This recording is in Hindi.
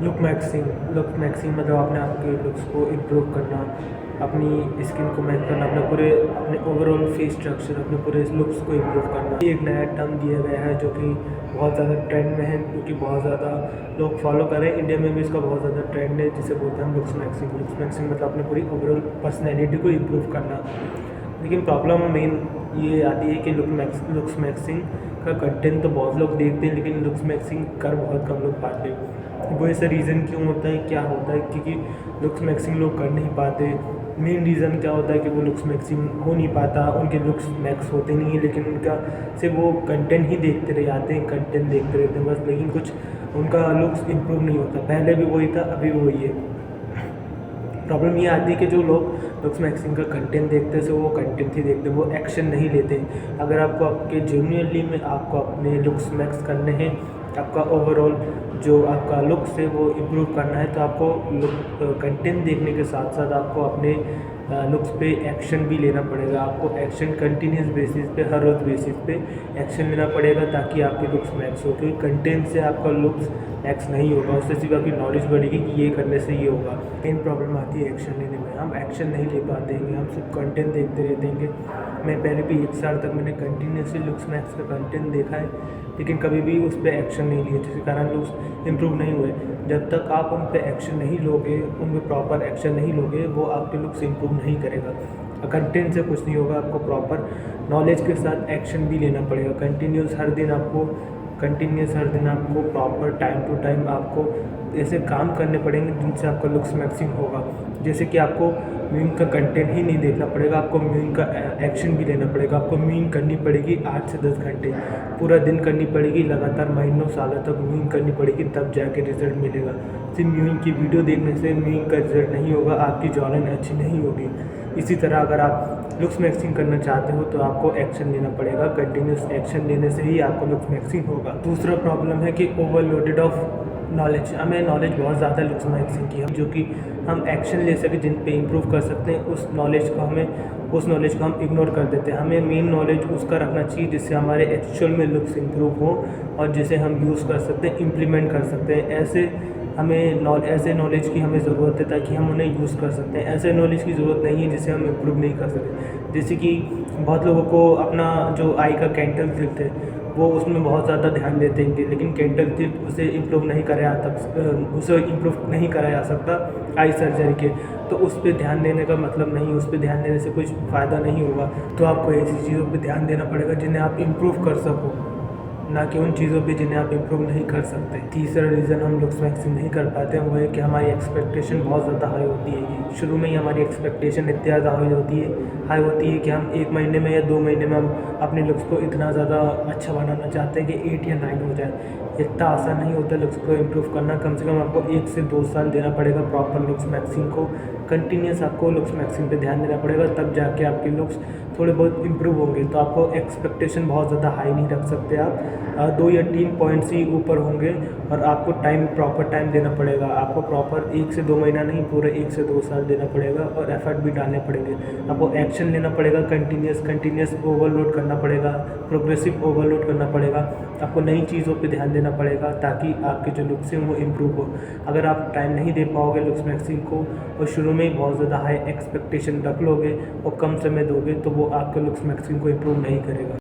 लुक मैक्सिंग मतलब आपने आपके लुक्स को इम्प्रूव करना, अपनी स्किन को मैच करना, अपने ओवरऑल फेस स्ट्रक्चर, अपने पूरे लुक्स को इम्प्रूव करना। ये एक नया टर्म दिया गया है जो कि बहुत ज़्यादा ट्रेंड में है, क्योंकि बहुत ज़्यादा लोग फॉलो कर रहे हैं। इंडिया में भी इसका बहुत ज़्यादा ट्रेंड है, जिसे बोलते हैं हम लुक्स मैक्सिंग मतलब अपने पूरी ओवरऑल पर्सनैलिटी को इम्प्रूव करना। लेकिन प्रॉब्लम मेन ये आती है कि लुक्स मैक्सिंग का कंटेंट तो बहुत लोग देखते हैं, लेकिन लुक्स मैक्सिंग कर बहुत कम लोग पाते हैं। वो ऐसा रीज़न क्यों होता है, क्या होता है? क्योंकि लुक्स मैक्सिंग लोग कर नहीं पाते। मेन रीज़न क्या होता है कि वो लुक्स मैक्सिंग हो नहीं पाता, उनके लुक्स मैक्स होते नहीं हैं, लेकिन उनका सिर्फ वो कंटेंट ही देखते रह जाते हैं, कंटेंट देखते रहते हैं बस, लेकिन कुछ उनका लुक्स इम्प्रूव नहीं होता। पहले भी वही था, अभी भी वही है। प्रॉब्लम ये आती है कि जो लोग लुक्स मैक्सिंग का कंटेंट देखते हैं, वो कंटेंट ही देखते हैं, वो एक्शन नहीं लेते। अगर आपको आपके जेन्युइनली में आपको अपने लुक्स मैक्स करने हैं, आपका ओवरऑल जो आपका लुक्स है वो इम्प्रूव करना है, तो आपको लुक कंटेंट देखने के साथ साथ आपको अपने लुक्स पे एक्शन भी लेना पड़ेगा। आपको एक्शन कंटिन्यूस बेसिस पे, हर रोज़ बेसिस पे एक्शन लेना पड़ेगा, ताकि आपके लुक्स मैक्स हो। क्योंकि कंटेंट से आपका लुक्स मैक्स नहीं होगा, उससे सिर्फ आपकी नॉलेज बढ़ेगी कि ये करने से ये होगा। मेन प्रॉब्लम आती है एक्शन लेने में, हम एक्शन नहीं ले पाते हैं, हम सिर्फ कंटेंट देखते रहते हैं। मैं पहले भी 1 साल तक मैंने कंटिन्यूसली लुक्स मैक्स का कंटेंट देखा है, लेकिन कभी भी उस पर एक्शन नहीं लिए, जिसके कारण लुक्स इम्प्रूव नहीं हुए। जब तक आप उन पर एक्शन नहीं लोगे, उन पर प्रॉपर एक्शन नहीं लोगे, वो आपके लुक्स इम्प्रूव नहीं करेगा। कंटेंट से कुछ नहीं होगा, आपको प्रॉपर नॉलेज के साथ एक्शन भी लेना पड़ेगा। कंटिन्यूस हर दिन आपको प्रॉपर टाइम टू टाइम आपको ऐसे काम करने पड़ेंगे जिनसे आपका लुक्स मैक्सिंग होगा। जैसे कि आपको म्यूजिक का कंटेंट ही नहीं देखना पड़ेगा, आपको म्यूजिक का एक्शन भी लेना पड़ेगा। आपको म्यूजिक करनी पड़ेगी 8 से 10 घंटे, पूरा दिन करनी पड़ेगी, लगातार महीनों सालों तक म्यूजिक करनी पड़ेगी, तब जाके रिजल्ट मिलेगा। सिर्फ म्यूजिक की वीडियो देखने से म्यूजिक का रिजल्ट नहीं होगा, आपकी जॉनलाइन अच्छी नहीं होगी। इसी तरह अगर आप लुक्स मैक्सिंग करना चाहते हो तो आपको एक्शन लेना पड़ेगा, कंटिन्यूस एक्शन लेने से ही आपको लुक्स मैक्सिंग होगा। दूसरा प्रॉब्लम है कि ओवरलोडेड ऑफ नॉलेज, हमें नॉलेज बहुत ज़्यादा लुक्स मैक्सिंग की हम जो कि हम एक्शन ले सके, जिन पे इम्प्रूव कर सकते हैं, उस नॉलेज को हम इग्नोर कर देते हैं। हमें मेन नॉलेज उसका रखना चाहिए जिससे हमारे एक्चुअल में लुक्स इम्प्रूव हो, और जिसे हम यूज़ कर सकते हैं, इम्प्लीमेंट कर सकते हैं। ऐसे नॉलेज की हमें ज़रूरत है ताकि हम उन्हें यूज़ कर सकते हैं। ऐसे नॉलेज की ज़रूरत नहीं है जिसे हम इम्प्रूव नहीं कर सकते। जैसे कि बहुत लोगों को अपना जो आई का कैंटल टिल्ट है, वो उसमें बहुत ज़्यादा ध्यान देते हैं, लेकिन कैंटल टिल्ट उसे इम्प्रूव नहीं कराया जा सकता आई सर्जरी के। तो उस पर ध्यान देने का मतलब नहीं, उस पर ध्यान देने से कुछ फ़ायदा नहीं होगा। तो आपको ऐसी चीज़ों पर ध्यान देना पड़ेगा जिन्हें आप इम्प्रूव कर सको, ना कि उन चीज़ों पे जिन्हें आप इम्प्रूव नहीं कर सकते। तीसरा रीज़न हम लुक्स मैक्सिंग नहीं कर पाते हैं वो है कि हमारी एक्सपेक्टेशन बहुत ज़्यादा हाई होती है। शुरू में ही हमारी एक्सपेक्टेशन इतनी ज़्यादा हाई होती है कि हम 1 महीने में या 2 महीने में हम अपने लुक्स को इतना ज़्यादा अच्छा बनाना चाहते हैं कि 8 या 9 हो जाए। इतना आसान नहीं होता लुक्स को इम्प्रूव करना, कम से कम आपको 1 से 2 साल देना पड़ेगा प्रॉपर लुक्स मैक्सिंग को। कंटिन्यूस आपको लुक्स मैक्सिंग पे ध्यान देना पड़ेगा, तब जाके आपके लुक्स थोड़े बहुत इम्प्रूव होंगे। तो आपको एक्सपेक्टेशन बहुत ज़्यादा हाई नहीं रख सकते आप, 2 या 3 पॉइंट्स ही ऊपर होंगे, और आपको प्रॉपर टाइम देना पड़ेगा। आपको प्रॉपर 1 से 2 महीना नहीं, पूरे 1 से 2 साल देना पड़ेगा, और एफर्ट भी डालने पड़ेंगे। आपको एक्शन लेना पड़ेगा, कंटिन्यूस ओवरलोड करना पड़ेगा, प्रोग्रेसिव ओवरलोड करना पड़ेगा। आपको नई चीज़ों पे ध्यान देना पड़ेगा ताकि आपके जो लुक्स हैं वो इम्प्रूव हो। अगर आप टाइम नहीं दे पाओगे लुक्स मैक्सिंग को, और शुरू में ही बहुत ज़्यादा हाई एक्सपेक्टेशन रख लोगे और कम समय दोगे, तो वो आपके लुक्स मैक्सिंग को इम्प्रूव नहीं करेगा।